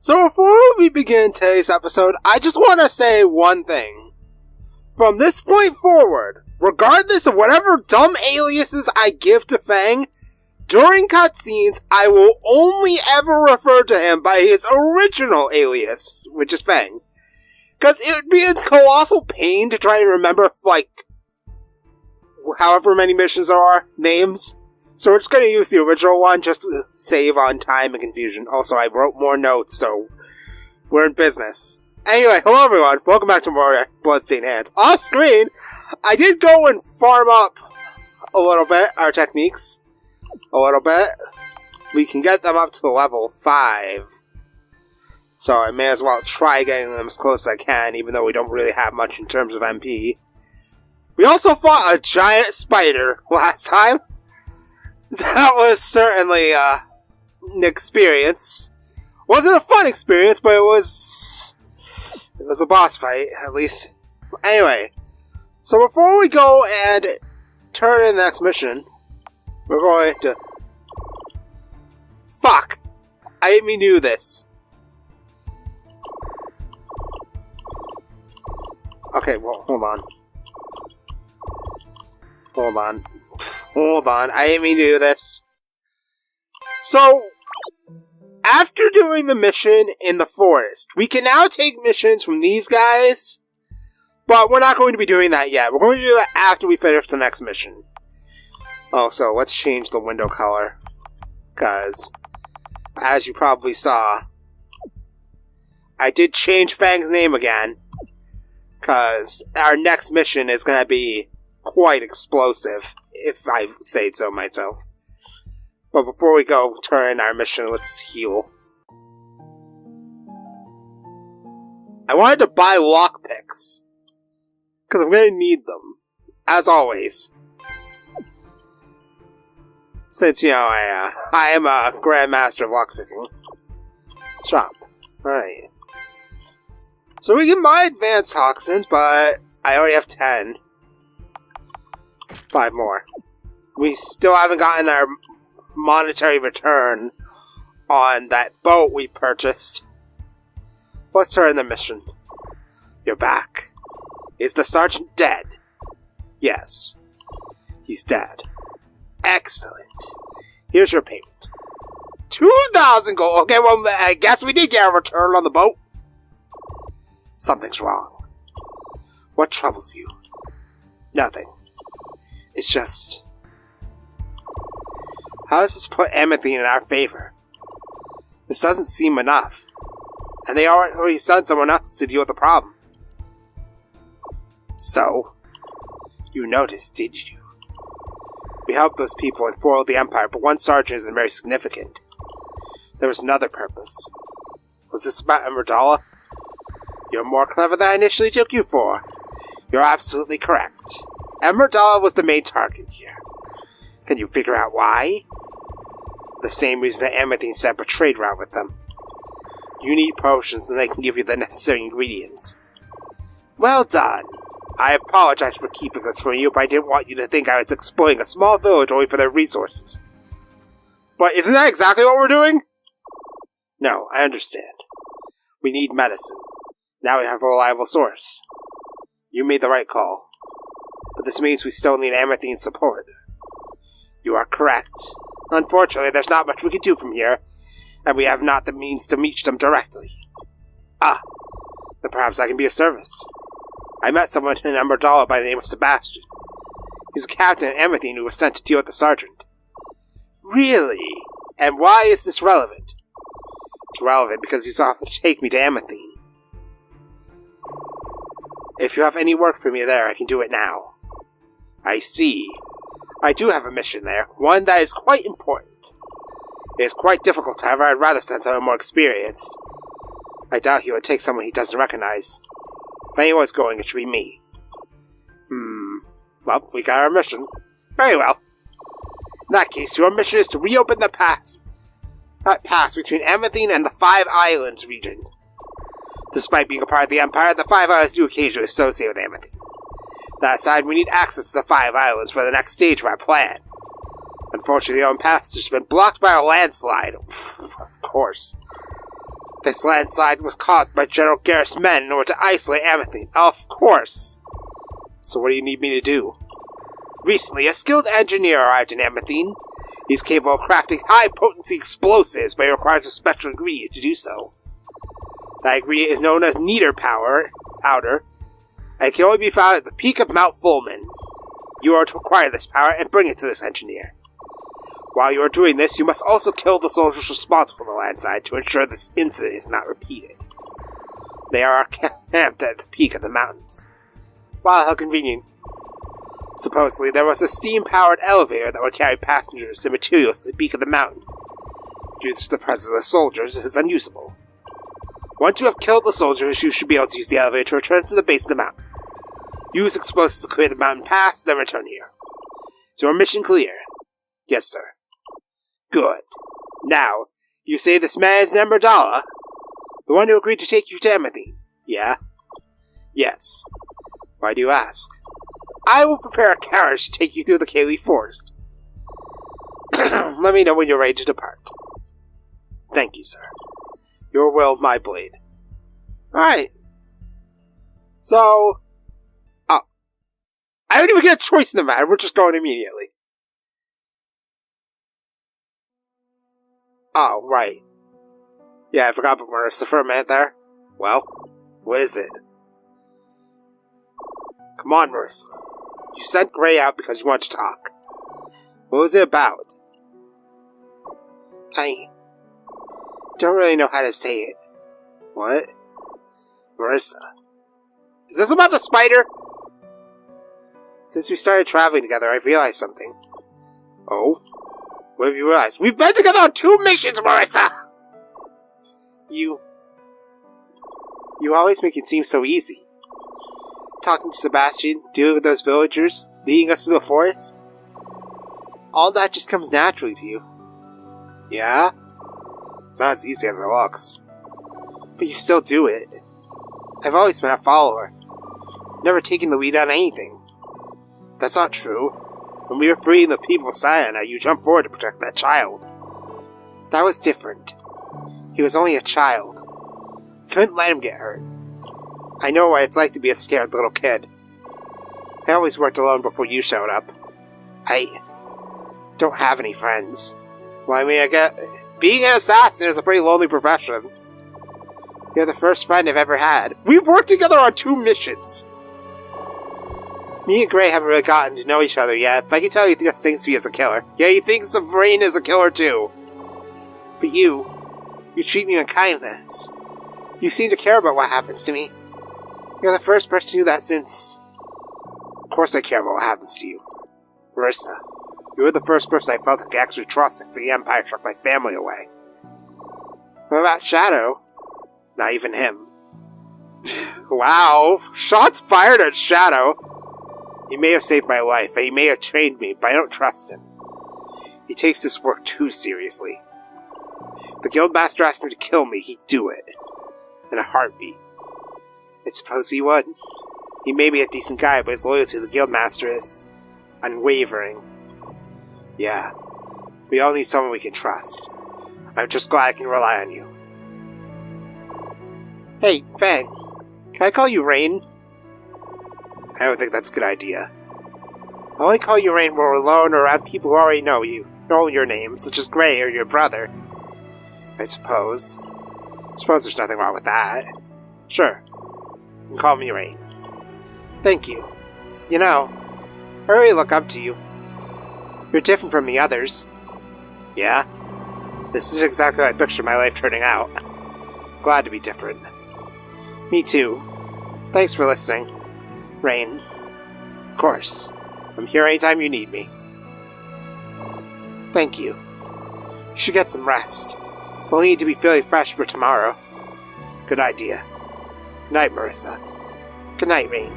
So before we begin today's episode, I just want to say one thing. From this point forward, regardless of whatever dumb aliases I give to Fang, during cutscenes, I will only ever refer to him by his original alias, which is Fang. Because it would be a colossal pain to try and remember, however many missions there are, names. So we're just going to use the original one just to save on time and confusion. Also, I wrote more notes, so we're in business. Anyway, hello everyone, welcome back to more Bloodstained Hands. Off screen, I did go and farm up a little bit, our techniques. A little bit. We can get them up to level 5. So I may as well try getting them as close as I can, even though we don't really have much in terms of MP. We also fought a giant spider last time. That was certainly an experience. Wasn't a fun experience, but it was a boss fight, at least. Anyway, so before we go and turn in the next mission, we're going to... Fuck! I didn't mean to do this. Okay, well, hold on. Hold on, I didn't mean to do this. So, after doing the mission in the forest, we can now take missions from these guys, but we're not going to be doing that yet. We're going to do that after we finish the next mission. Also, let's change the window color, because, as you probably saw, I did change Fang's name again, because our next mission is going to be quite explosive, if I say so myself. But before we go turn our mission, let's heal. I wanted to buy lockpicks, because I'm going to need them, as always. Since, you know, I am a grandmaster of lockpicking. Shop. Alright. So we can buy advanced toxins, but I already have 10. 5 more. We still haven't gotten our monetary return on that boat we purchased. Let's turn the mission. You're back. Is the sergeant dead? Yes. He's dead. Excellent. Here's your payment. 2,000 gold. Okay, well, I guess we did get a return on the boat. Something's wrong. What troubles you? Nothing. It's just... How does this put Amethyne in our favor? This doesn't seem enough. And they already sent someone else to deal with the problem. So, you noticed, did you? We helped those people and foiled the Empire, but one sergeant isn't very significant. There was another purpose. Was this about Amardala? You're more clever than I initially took you for. You're absolutely correct. Amardala was the main target here. Can you figure out why? The same reason that Amethyne set up a trade route with them. You need potions and they can give you the necessary ingredients. Well done. I apologize for keeping this from you, but I didn't want you to think I was exploiting a small village only for their resources. But isn't that exactly what we're doing? No, I understand. We need medicine. Now we have a reliable source. You made the right call. But this means we still need Amethyne's support. You are correct. Unfortunately, there's not much we can do from here, and we have not the means to reach them directly. Ah, then perhaps I can be of service. I met someone in Amardala by the name of Sebastian. He's a captain at Amethyne who was sent to deal with the sergeant. Really? And why is this relevant? It's relevant because he's offered to take me to Amethyne. If you have any work for me there, I can do it now. I see. I do have a mission there, one that is quite important. It is quite difficult, however, I'd rather send someone more experienced. I doubt he would take someone he doesn't recognize. If anyone's going, it should be me. Well, we got our mission. Very well. In that case, your mission is to reopen the pass. That pass between Amethyne and the Five Islands region. Despite being a part of the Empire, the Five Islands do occasionally associate with Amethyne. That aside, we need access to the Five Islands for the next stage of our plan. Unfortunately, the own passage has been blocked by a landslide. Of course. This landslide was caused by General Garrus' men in order to isolate Amethyne. Of course. So what do you need me to do? Recently, a skilled engineer arrived in Amethyne. He's capable of crafting high-potency explosives, but he requires a special ingredient to do so. That ingredient is known as Neater powder, and it can only be found at the peak of Mount Fulman. You are to acquire this power and bring it to this engineer. While you are doing this, you must also kill the soldiers responsible for the landslide to ensure this incident is not repeated. They are camped at the peak of the mountains. Wow, how convenient. Supposedly, there was a steam-powered elevator that would carry passengers and materials to the peak of the mountain. Due to the presence of the soldiers, it is unusable. Once you have killed the soldiers, you should be able to use the elevator to return to the base of the mountain. Use explosives to clear the mountain pass, then return here. Is your mission clear? Yes, sir. Good. Now, you say this man is Nemberdala? The one who agreed to take you to Amethyne? Yeah? Yes. Why do you ask? I will prepare a carriage to take you through the Kaylee Forest. Let me know when you're ready to depart. Thank you, sir. Your will, my blade. Alright. So... Oh. I don't even get a choice in the matter, we're just going immediately. Oh, right. Yeah, I forgot about Marissa for a minute there. Well, what is it? Come on, Marissa. You sent Gray out because you wanted to talk. What was it about? I don't really know how to say it. What? Marissa. Is this about the spider? Since we started traveling together, I've realized something. Oh? What have you realized? We've been together on 2 missions, Marissa! You always make it seem so easy. Talking to Sebastian, dealing with those villagers, leading us to the forest. All that just comes naturally to you. Yeah? It's not as easy as it looks. But you still do it. I've always been a follower. Never taken the lead on anything. That's not true. When we were freeing the people of Siena, you jumped forward to protect that child. That was different. He was only a child. You couldn't let him get hurt. I know what it's like to be a scared little kid. I always worked alone before you showed up. I don't have any friends. Well, I mean, being an assassin is a pretty lonely profession. You're the first friend I've ever had. We've worked together on 2 missions! Me and Gray haven't really gotten to know each other yet, but I can tell he just thinks of me as a killer. Yeah, he thinks of Rain as a killer too. But you treat me with kindness. You seem to care about what happens to me. You're the first person to do that since... Of course I care about what happens to you. Marissa, you were the first person I felt I could actually trust after the Empire took my family away. What about Shadow? Not even him. Wow, shots fired at Shadow. He may have saved my life, and he may have trained me, but I don't trust him. He takes this work too seriously. If the Guildmaster asked him to kill me, he'd do it. In a heartbeat. I suppose he would. He may be a decent guy, but his loyalty to the Guildmaster is unwavering. Yeah. We all need someone we can trust. I'm just glad I can rely on you. Hey, Fang. Can I call you Rain? I don't think that's a good idea. I only call you Rain when we're alone or around people who already know your name, such as Gray or your brother. I suppose. There's nothing wrong with that. Sure. You can call me Rain. Thank you. You know, I really look up to you. You're different from the others. Yeah? This is exactly how I pictured my life turning out. Glad to be different. Me too. Thanks for listening. Rain. Of course. I'm here anytime you need me. Thank you. You should get some rest. We'll need to be feeling fresh for tomorrow. Good idea. Good night, Marissa. Good night, Rain.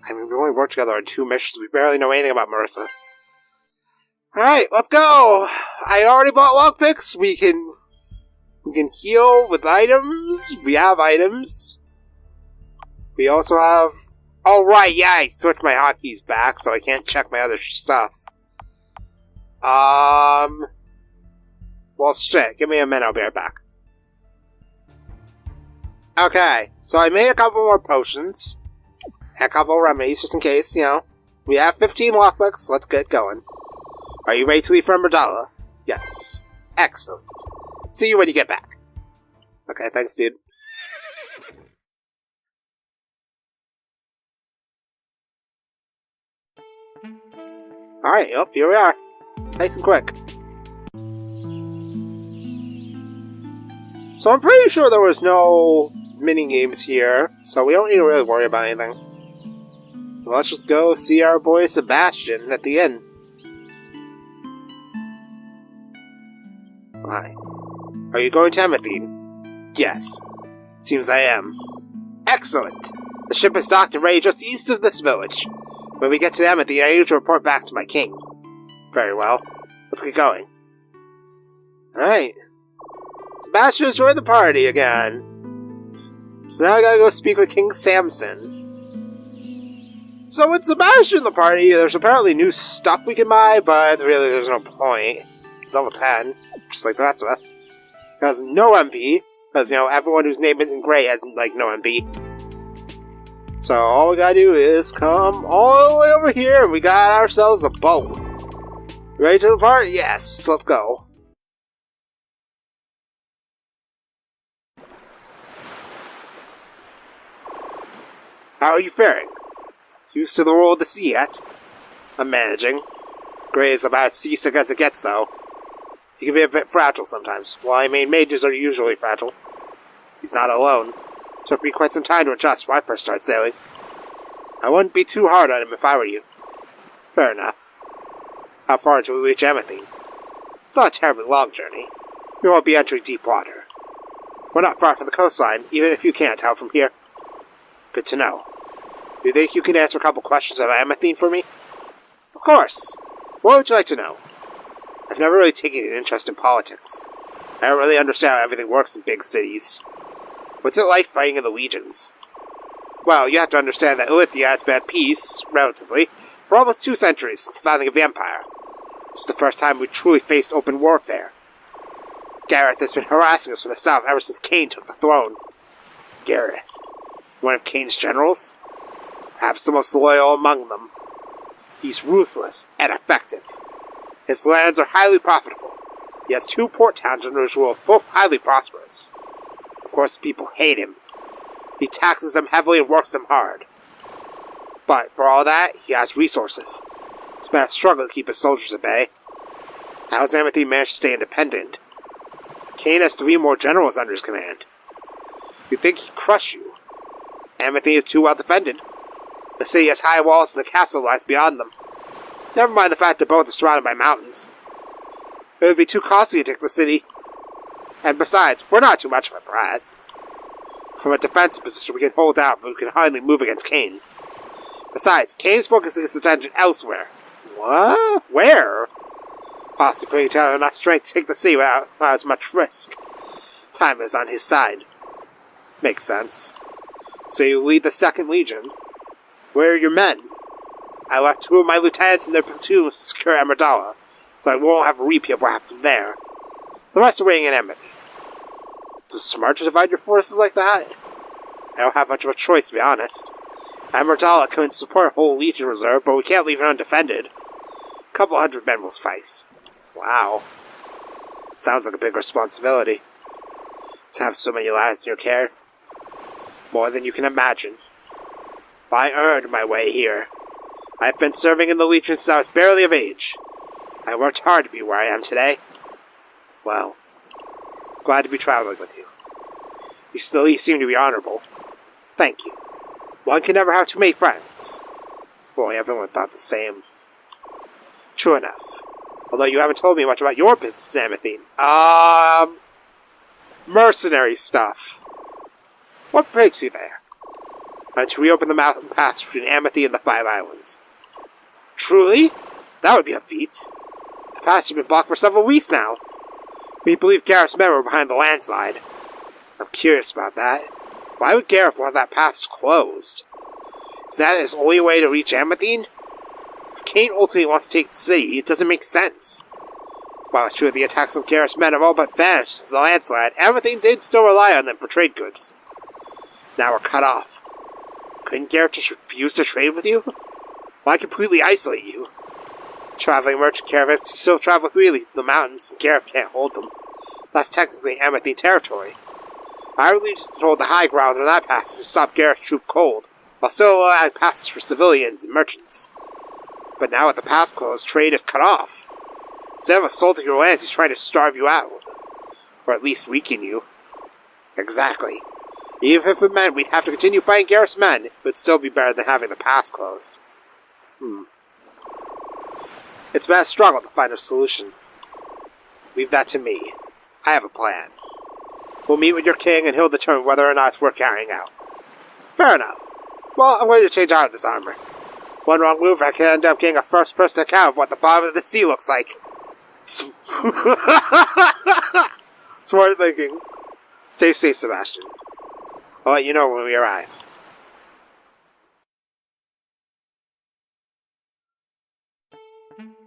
I mean, we only worked together on 2 missions. We barely know anything about Marissa. Alright, let's go! I already bought lockpicks. We can heal with items. We have items. We also have... Oh, right, yeah, I switched my hotkeys back, so I can't check my other stuff. Well, shit. Give me a minute. I'll be right back. Okay, so I made a couple more potions. And a couple of remedies, just in case, you know. We have 15 lockpicks. Let's get going. Are you ready to leave for Amardala? Yes. Excellent. See you when you get back. Okay, thanks, dude. Alright, yep, here we are. Nice and quick. So I'm pretty sure there was no mini-games here, so we don't need to really worry about anything. Let's just go see our boy Sebastian at the inn. Why? Are you going to Amethyne? Yes. Seems I am. Excellent! The ship is docked and ready just east of this village. When we get to Amethyne, I need to report back to my king. Very well. Let's get going. Alright. Sebastian's joined the party again. So now I gotta go speak with King Samson. So with Sebastian in the party, there's apparently new stuff we can buy, but really there's no point. It's level 10, just like the rest of us. It has no MP, because, you know, everyone whose name isn't Gray has, like, no MP. So all we gotta do is come all the way over here, and we got ourselves a boat. Ready to depart? Yes, let's go. How are you faring? Used to the roll of the sea yet? I'm managing. Gray is about as seasick as it gets, though. He can be a bit fragile sometimes. Well, I mean, mages are usually fragile. He's not alone. Took me quite some time to adjust when I first started sailing. I wouldn't be too hard on him if I were you. Fair enough. How far until we reach Amethyne? It's not a terribly long journey. We won't be entering deep water. We're not far from the coastline, even if you can't tell from here. Good to know. Do you think you can answer a couple questions about Amethyne for me? Of course. What would you like to know? I've never really taken an interest in politics. I don't really understand how everything works in big cities. What's it like fighting in the legions? Well, you have to understand that Amethyne has been at peace, relatively, for almost 2 centuries since the founding of the Empire. This is the first time we truly faced open warfare. Gareth has been harassing us from the south ever since Cain took the throne. Gareth? One of Cain's generals? Perhaps the most loyal among them. He's ruthless and effective. His lands are highly profitable. He has 2 port towns under his rule, both highly prosperous. Of course, the people hate him. He taxes them heavily and works them hard. But for all that, he has resources. It's been a struggle to keep his soldiers at bay. How has Amethyne managed to stay independent? Cain has 3 more generals under his command. You'd think he'd crush you. Amethyne is too well defended. The city has high walls and the castle lies beyond them. Never mind the fact that both are surrounded by mountains. It would be too costly to take the city. And besides, we're not too much of a threat. From a defensive position we can hold out, but we can hardly move against Cain. Besides, Cain's focusing his attention elsewhere. What? Where? Possibly putting together enough strength to take the city without as much risk. Time is on his side. Makes sense. So you lead the 2nd Legion. Where are your men? I left 2 of my lieutenants in their platoons to secure Amardala, so I won't have a repeat of what happened there. The rest are waiting in Amethyne. Is it smart to divide your forces like that? I don't have much of a choice, to be honest. Amardala can support a whole Legion reserve, but we can't leave it undefended. A couple 100 men will suffice. Wow. Sounds like a big responsibility. To have so many lives in your care. More than you can imagine. I earned my way here. I've been serving in the Legion since I was barely of age. I worked hard to be where I am today. Well, glad to be traveling with you. You seem to be honorable. Thank you. One can never have too many friends. Boy, everyone thought the same. True enough. Although you haven't told me much about your business, Amethyne. Mercenary stuff. What brings you there? To reopen the mountain pass between Amethyne and the 5 islands. Truly? That would be a feat. The pass has been blocked for several weeks now. We believe Gareth's men were behind the landslide. I'm curious about that. Why would Gareth want that pass closed? Is that his only way to reach Amethyne? If Cain ultimately wants to take the city, it doesn't make sense. While it's true the attacks of Garrus men have all but vanished since the landslide, Amethyne did still rely on them for trade goods. Now we're cut off. Couldn't Garrus just refuse to trade with you? Why completely isolate you? Traveling merchant caravans still travel freely through the mountains, and Garrus can't hold them. That's technically Amethyne territory. I would just hold the high ground on that passage to stop Garrus' troop cold, while still allowing passage for civilians and merchants. But now with the pass closed, trade is cut off. Instead of assaulting your lands, he's trying to starve you out. Or at least weaken you. Exactly. Even if it meant we'd have to continue fighting Garrus men, it would still be better than having the pass closed. It's been a struggle to find a solution. Leave that to me. I have a plan. We'll meet with your king and he'll determine whether or not it's worth carrying out. Fair enough. Well, I'm going to change out of this armor. One wrong move, I can end up getting a first-person account of what the bottom of the sea looks like. Smart thinking. Stay safe, Sebastian. I'll let you know when we arrive.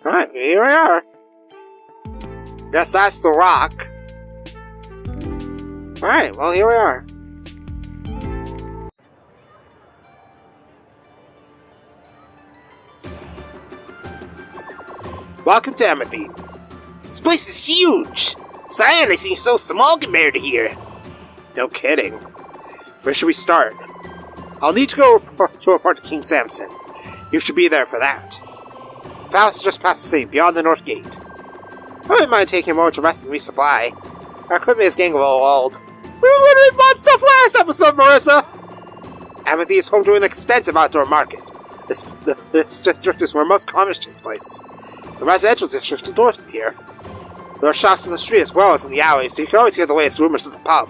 Alright, here we are. Guess that's the rock. Alright, well, here we are. Welcome to Amethyne. This place is huge! Cyan seems so small compared to here. No kidding. Where should we start? I'll need to go report to King Samson. You should be there for that. The palace is just past the city, beyond the north gate. I wouldn't mind taking a moment to rest and resupply. Our equipment is getting a little old. We literally bought stuff last episode, Marissa! Amethyne is home to an extensive outdoor market. This district is where most commerce takes place. The residential district is north of here. There are shops in the street as well as in the alleys, so you can always hear the latest rumors at the pub.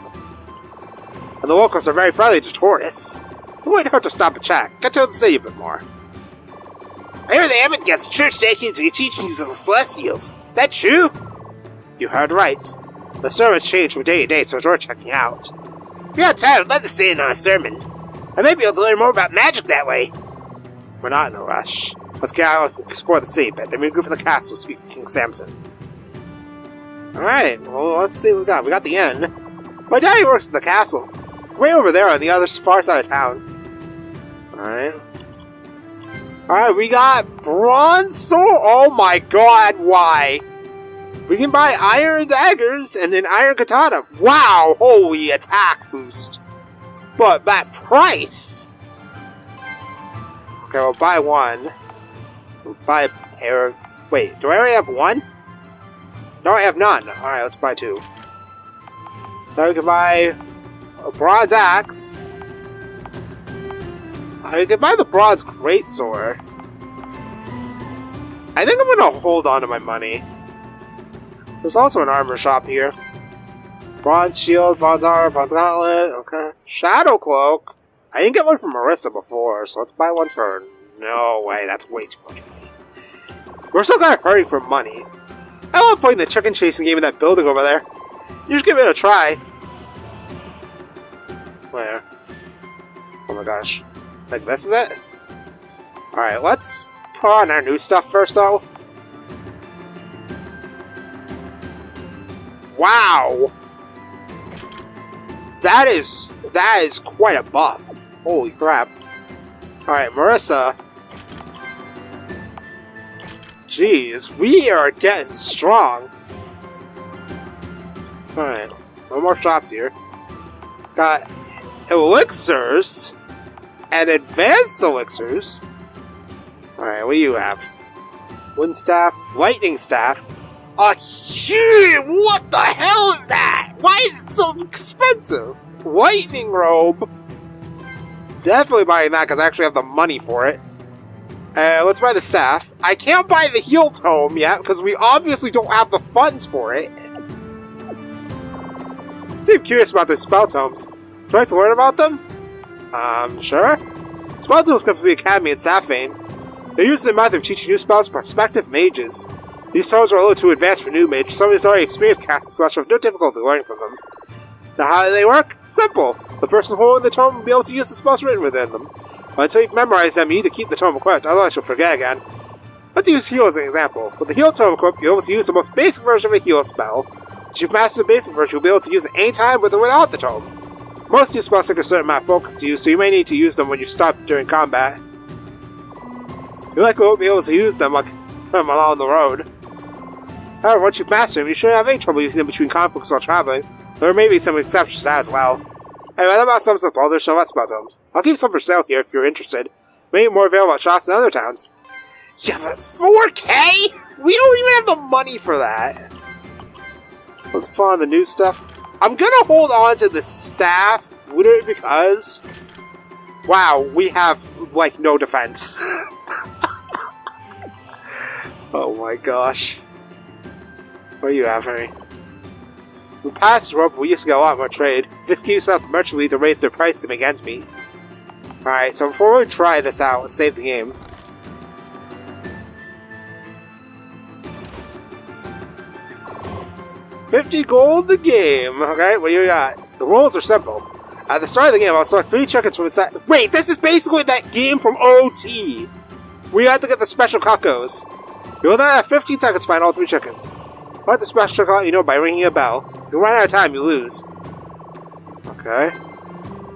And the locals are very friendly to tourists. It wouldn't hurt to stop and chat. Get to know the city a bit more. I hear the Amethyne gets church dedicated to the teachings of the Celestials. Is that true? You heard right. The sermons change from day to day, so it's worth checking out. If you're out of town, I'd love to sit in on a sermon. I may be able to learn more about magic that way. We're not in a rush. Let's get out and explore the city a bit, then regroup in the castle to speak with King Samson. Alright, well, let's see what we got. We got the inn. My daddy works in the castle. It's way over there on the other far side of town. Alright. Alright, we got bronze sword. Oh my god, why? We can buy iron daggers and an iron katana. Wow, holy attack boost. But that price! Okay, we'll buy one. We'll buy a pair of... Wait, do I already have one? No, I have none. Alright, let's buy two. Now we can buy a bronze axe. I can buy the bronze greatsword. I think I'm gonna hold on to my money. There's also an armor shop here. Bronze shield, bronze armor, bronze gauntlet, okay. Shadow cloak. I didn't get one from Marissa before, so let's buy one for... No way, that's way too much money. We're still kind of hurting for money. I love playing the chicken chasing game in that building over there. You just give it a try. Where? Oh my gosh. Like, this is it? Alright, let's put on our new stuff first, though. Wow! That is quite a buff. Holy crap. Alright, Marissa. Jeez, we are getting strong. Alright, no more shops here. Got elixirs and advanced elixirs. Alright, what do you have? Wooden staff, lightning staff. What the hell is that? Why is it so expensive? Lightning robe. Definitely buying that because I actually have the money for it. Let's buy the staff. I can't buy the heal tome yet because we obviously don't have the funds for it. See, I'm curious about the spell tomes. Do I have to learn about them? Sure. Spell tomes come from the Academy in Safane. They're used in the method of teaching new spells to prospective mages. These tomes are a little too advanced for new mages. Somebody who's already experienced casting spells have no difficulty learning from them. Now, how do they work? Simple. The person holding the tome will be able to use the spells written within them. But until you've memorized them, you need to keep the tome equipped, otherwise you'll forget again. Let's use heal as an example. With the heal tome equipped, you'll be able to use the most basic version of a heal spell. Once you've mastered the basic version, you'll be able to use it anytime with or without the tome. Most new spells take a certain amount of focus to use, so you may need to use them when you stop during combat. You likely won't be able to use them along the road. However, once you've mastered them, you shouldn't have any trouble using them between conflicts while traveling. There may be some exceptions as well. Anyway, that about sums up all there's no spell tomes. I'll keep some for sale here if you're interested. Maybe more available at shops in other towns. Yeah, but 4K? We don't even have the money for that. So let's put on the new stuff. I'm gonna hold on to the staff, literally because... Wow, we have, like, no defense. Oh my gosh. What are you after? We passed rope, we used to get a lot more trade. This keeps out the merchant lead to raise their price to make ends meet. Alright, so before we try this out, let's save the game. $50 gold the game. Okay, what do you got? The rules are simple. At the start of the game, I'll select 3 chickens from inside. Wait, this is basically that game from OT! We have to get the special cuckoos. You will then have 15 seconds to find all 3 chickens. Let the special cuckoos you know by ringing a bell. If you run out of time, you lose. Okay.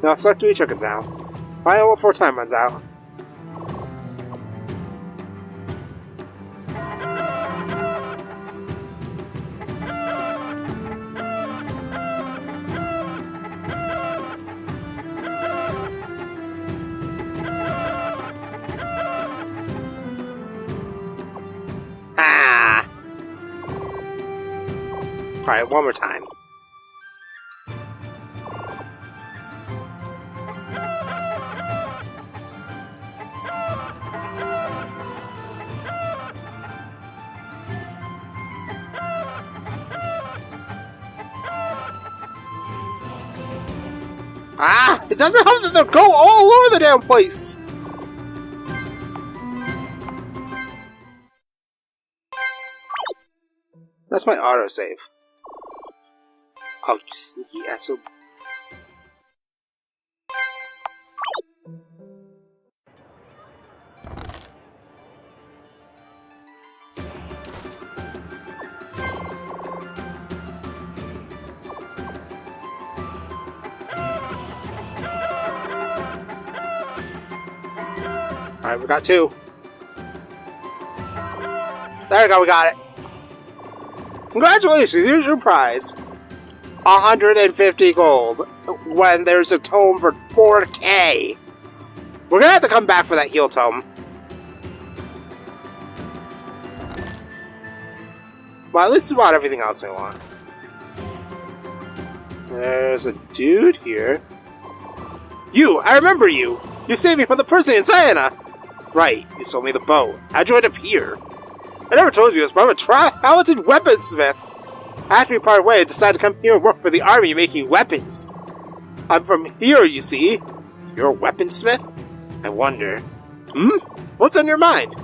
Now select 3 chickens now. Find out before time runs out. Alright, one more time. Ah! It doesn't help that they'll go all over the damn place! That's my autosave. Oh, you sneaky asshole. Alright, we got 2. There we go, we got it. Congratulations, here's your prize. 150 gold. When there's a tome for 4K. We're gonna have to come back for that heal tome. Well, at least we bought everything else we want. There's a dude here. You! I remember you! You saved me from the prison in Siena! Right, you sold me the bow. How'd you end up here? I never told you this, but I'm a talented weaponsmith. After we part way, I decided to come here and work for the army making weapons. I'm from here, you see. You're a weaponsmith? I wonder. What's on your mind?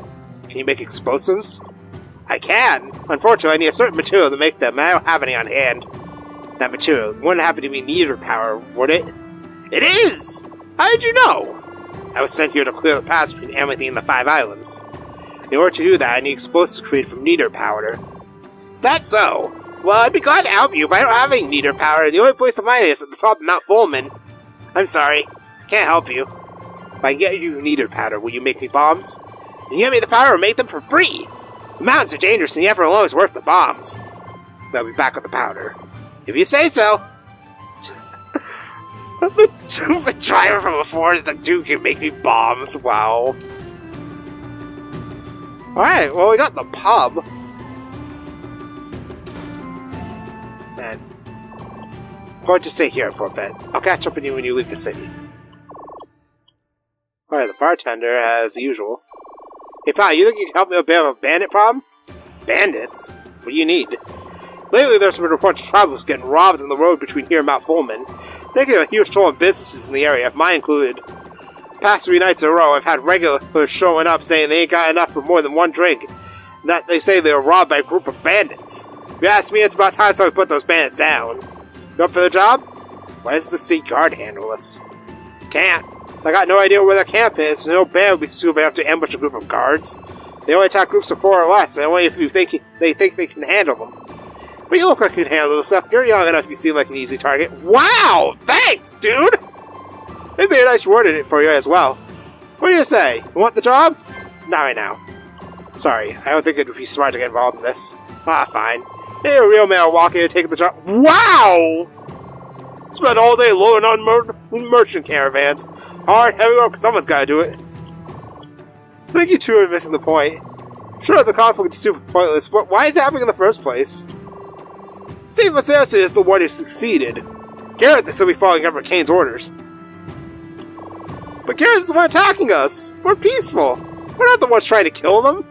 Can you make explosives? I can. Unfortunately, I need a certain material to make them, and I don't have any on hand. That material wouldn't happen to be neither power, would it? It is! How did you know? I was sent here to clear the pass between Amethyne and the 5 islands. In order to do that, I need explosives created from neither powder. Is that so? Well, I'd be glad to help you, but I don't have any neither powder. The only place to find it is at the top of Mount Fulman. I'm sorry. Can't help you. If I can get you neither powder, will you make me bombs? You can get me the powder and make them for free. The mountains are dangerous and the effort alone is worth the bombs. I'll be back with the powder. If you say so. The stupid driver from before is the dude can make me bombs. Wow. Alright, well, we got the pub. And I'm going to stay here for a bit. I'll catch up with you when you leave the city. Alright, the bartender, as usual. Hey, pal, you think you can help me with a bit of a bandit problem? Bandits? What do you need? Lately, there's been reports of travelers getting robbed on the road between here and Mount Fulman, taking a huge toll on businesses in the area, mine included. Past 3 nights in a row, I've had regulars showing up saying they ain't got enough for more than 1 drink, and that they say they were robbed by a group of bandits. If you ask me, it's about time somebody put those bandits down. You up for the job? Why does the city guard handle us? Can't. I got no idea where their camp is, so no band would be stupid enough to ambush a group of guards. They only attack groups of 4 or less, and only if they think they can handle them. But you look like you can handle this stuff. You're young enough, you seem like an easy target. Wow! Thanks, dude! They'd be a nice word in it for you as well. What do you say? You want the job? Not right now. Sorry, I don't think it would be smart to get involved in this. Ah, fine. Maybe a real man will walk in and take the job. Wow! Spend all day loading on merchant caravans. Hard, heavy work, someone's gotta do it. I think you two are missing the point. Sure, the conflict is super pointless, but why is it happening in the first place? Sebastian is the one who succeeded. Garrett is still be following Everett Kane's orders. But Garrett's the one attacking us! We're peaceful! We're not the ones trying to kill them!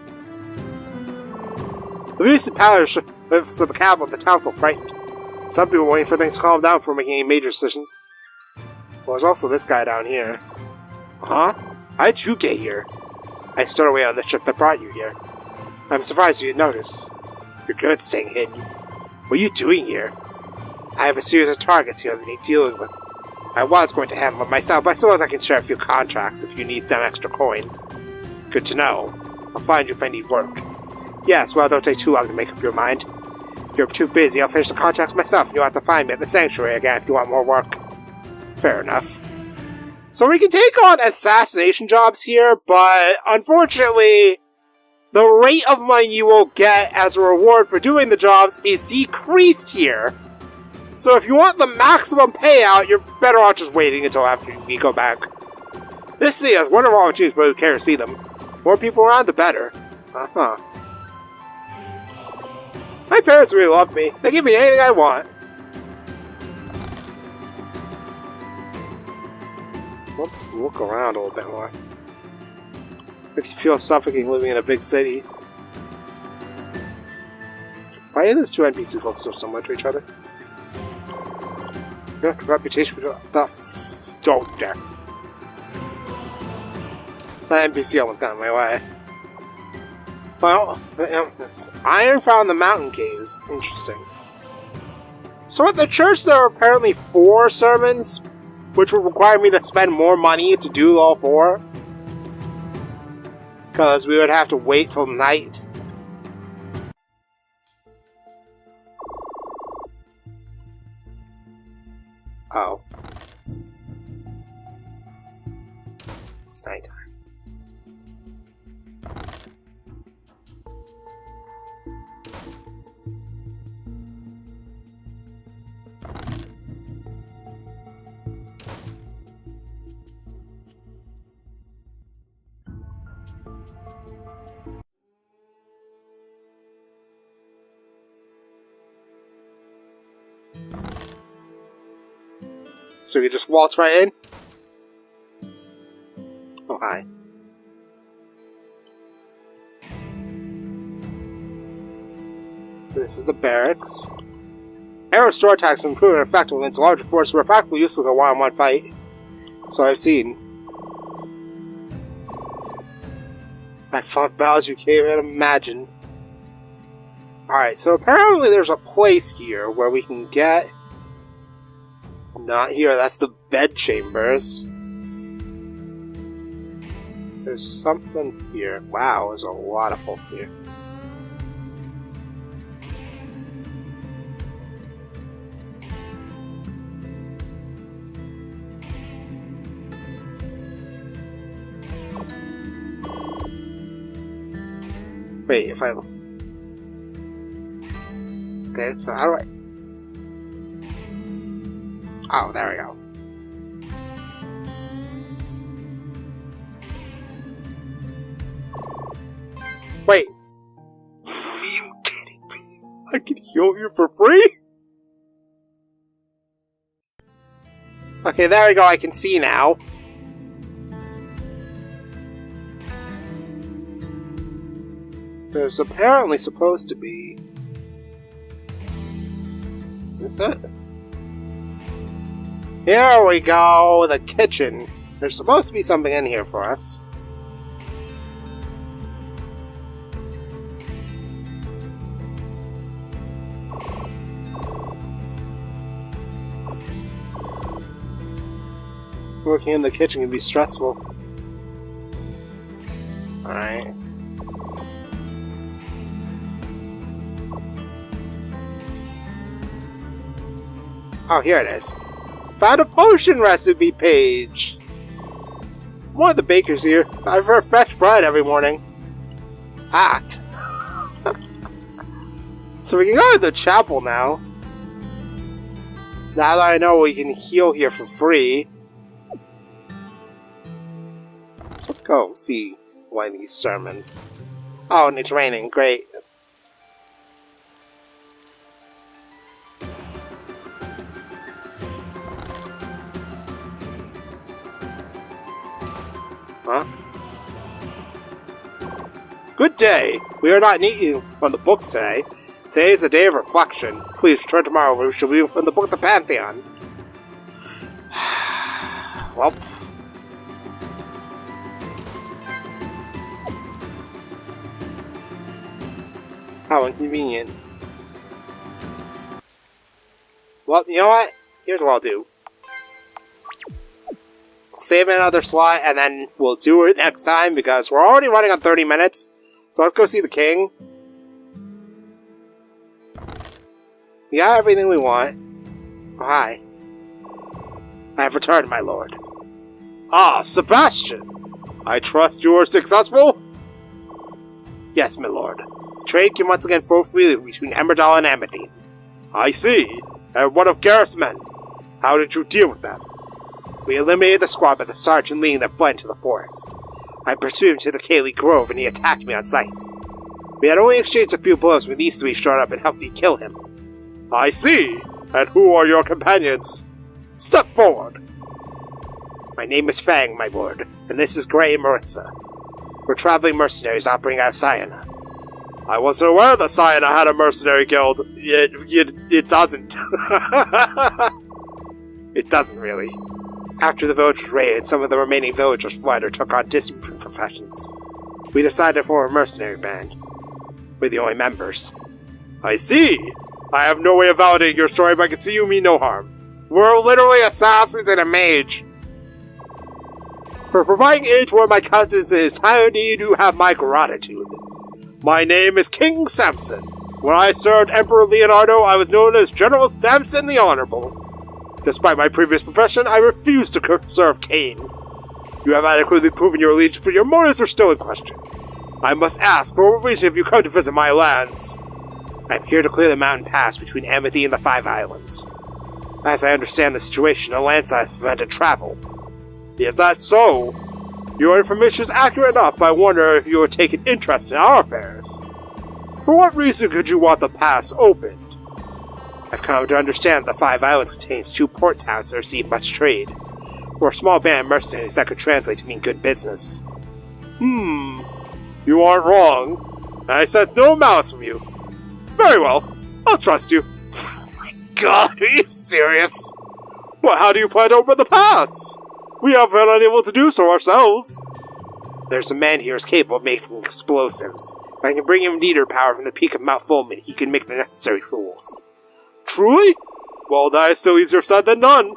The municipality of the capital of the town feel frightened. Some people are waiting for things to calm down before making any major decisions. Well, there's also this guy down here. Huh? How'd you get here? I stowed away on the ship that brought you here. I'm surprised you didn't notice. You're good at staying hidden. What are you doing here? I have a series of targets here that need dealing with. I was going to handle them myself, but I suppose I can share a few contracts if you need some extra coin. Good to know. I'll find you if I need work. Yes, well, don't take too long to make up your mind. If you're too busy, I'll finish the contracts myself, and you'll have to find me at the sanctuary again if you want more work. Fair enough. So we can take on assassination jobs here, but unfortunately, the rate of money you will get as a reward for doing the jobs is decreased here. So if you want the maximum payout, you're better off just waiting until after we go back. This city has wonderful opportunities, but who cares to see them? More people around, the better. Uh-huh. My parents really love me. They give me anything I want. Let's look around a little bit more. If you feel suffocating living in a big city. Why do those two NPCs look so similar to each other? You have a reputation for the don't dare. That NPC almost got in my way. Well, it's iron found in the mountain caves. Interesting. So at the church there are apparently 4 sermons, which would require me to spend more money to do all 4. Because we would have to wait till night. Oh. It's nighttime. So you just waltz right in? Oh, hi. This is the barracks. Arrow store attacks improve in effect against large forces were practically useless in a one-on-one fight. So I've seen. I fought battles you can't even imagine. Alright, so apparently there's a place here where we can get... Not here, that's the bed chambers. There's something here. Wow, there's a lot of folks here. Wait, if I... Okay, so how do I... Oh, there we go. Wait. Are you kidding me? I can heal you for free? Okay, there we go. I can see now. There's apparently supposed to be... Is this it? Here we go! The kitchen. There's supposed to be something in here for us. Working in the kitchen can be stressful. Alright. Oh, here it is. Found a potion recipe page! One of the bakers here. I've heard fresh bread every morning. Hot. So we can go to the chapel now. Now that I know we can heal here for free. So let's go see one of these sermons. Oh, and it's raining. Great. Huh? Good day! We are not meeting on the books today. Today is a day of reflection. Please return tomorrow where we shall be from the book of the Pantheon. Well. How inconvenient. Well, you know what? Here's what I'll do. Save another slot, and then we'll do it next time, because we're already running on 30 minutes. So let's go see the king. We got everything we want. Oh, hi. I have returned, my lord. Ah, Sebastian! I trust you are successful? Yes, my lord. Trade can once again flow freely between Emerdal and Amethyne. I see. And what of Gareth's men? How did you deal with them? We eliminated the squad, but the sergeant leading them fled into the forest. I pursued him to the Kaylee Grove, and he attacked me on sight. We had only exchanged a few blows when these three showed up and helped me kill him. I see. And who are your companions? Step forward. My name is Fang, my lord, and this is Gray and Marissa. We're traveling mercenaries operating out of Siena. I wasn't aware that Siena had a mercenary guild. It doesn't. It doesn't really. After the village was raided, some of the remaining villagers fled or took on different professions. We decided to form a mercenary band. We're the only members. I see! I have no way of validating your story, but I can see you mean no harm. We're literally assassins and a mage. For providing aid to one of my cousins in his time of need, you have my gratitude. My name is King Samson. When I served Emperor Leonardo, I was known as General Samson the Honorable. Despite my previous profession, I refuse to serve Cain. You have adequately proven your allegiance, but your motives are still in question. I must ask, for what reason have you come to visit my lands? I am here to clear the mountain pass between Amethyne and the Five Islands. As I understand the situation, a landslide prevented travel. Is that so? Your information is accurate enough, but I wonder if you are taking interest in our affairs. For what reason could you want the pass opened? I've come to understand that the Five Islands contains 2 port towns that receive much trade. We're a small band of mercenaries that could translate to mean good business. You aren't wrong. I sense no malice from you. Very well, I'll trust you. Oh my god, are you serious? But how do you plan to open the pass? We have been unable to do so ourselves. There's a man here who's capable of making explosives. If I can bring him neater power from the peak of Mount Fulman, he can make the necessary tools. Truly? Well, that is still easier said than done.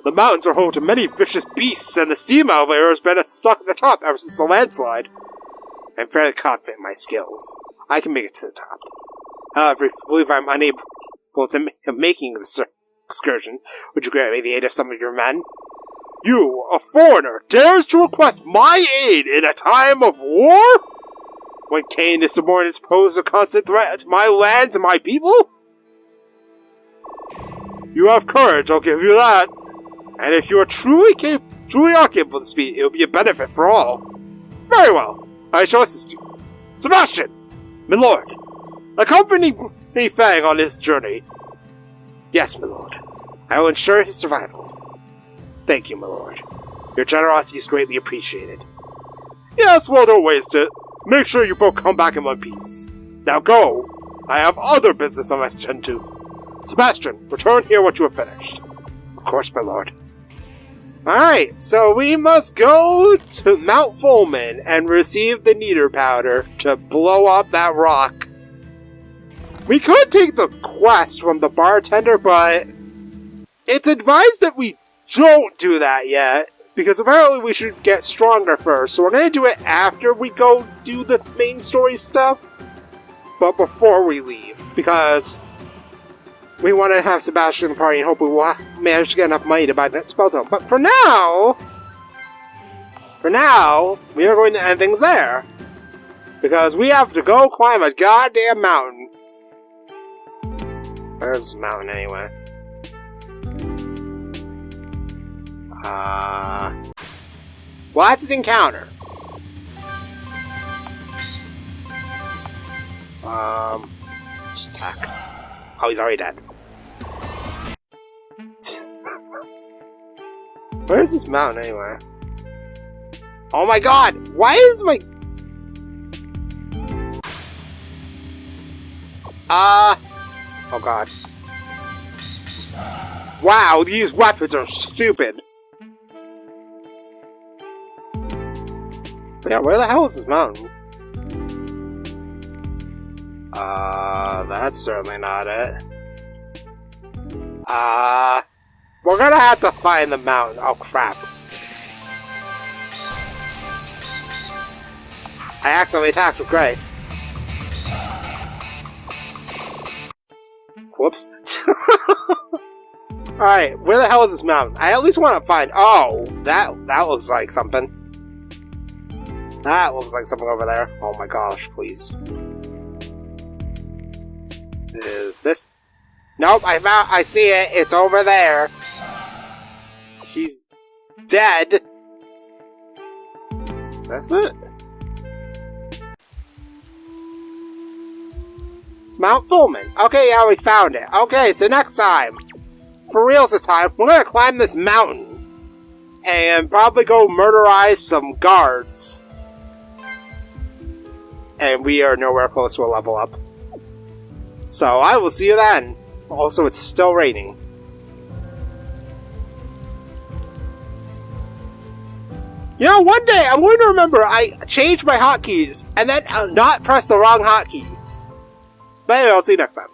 The mountains are home to many vicious beasts, and the steam elevator has been stuck at the top ever since the landslide. I'm fairly confident in my skills. I can make it to the top. However, if you believe I'm unable to making this excursion, would you grant me the aid of some of your men? You, a foreigner, dares to request my aid in a time of war? When Cain is subordinates pose a constant threat to my lands and my people? You have courage, I'll give you that. And if you are truly are capable of this feat, it will be a benefit for all. Very well, I shall assist you. Sebastian! My lord, accompany Fang on his journey. Yes, my lord. I will ensure his survival. Thank you, my lord. Your generosity is greatly appreciated. Yes, well, don't waste it. Make sure you both come back in one piece. Now go. I have other business on my agenda too. Sebastian, return here what you have finished. Of course, my lord. Alright, so we must go to Mount Fulman and receive the Neater Powder to blow up that rock. We could take the quest from the bartender, but it's advised that we don't do that yet, because apparently we should get stronger first, so we're going to do it after we go do the main story stuff, but before we leave, because We want to have Sebastian in the party and hope we will manage to get enough money to buy that spell tome. But for now, we are going to end things there. Because we have to go climb a goddamn mountain. Where's this mountain anyway? Well, that's an encounter. Just attack. Oh, he's already dead. Where is this mountain anyway? Oh my god! Why is my... Oh god. Wow, these weapons are stupid! But yeah, where the hell is this mountain? That's certainly not it. We're gonna have to find the mountain. Oh crap. I accidentally attacked with Gray. Whoops. Alright, where the hell is this mountain? I at least want to find... Oh, that looks like something. That looks like something over there. Oh my gosh, please. Is this... Nope, I see it. It's over there. He's dead. That's it. Mount Fulman. Okay, yeah, we found it. Okay, so next time, for reals this time, we're gonna climb this mountain and probably go murderize some guards. And we are nowhere close to a level up. So I will see you then. Also, it's still raining. You know, one day I'm going to remember I changed my hotkeys and then not press the wrong hotkey. But anyway, I'll see you next time.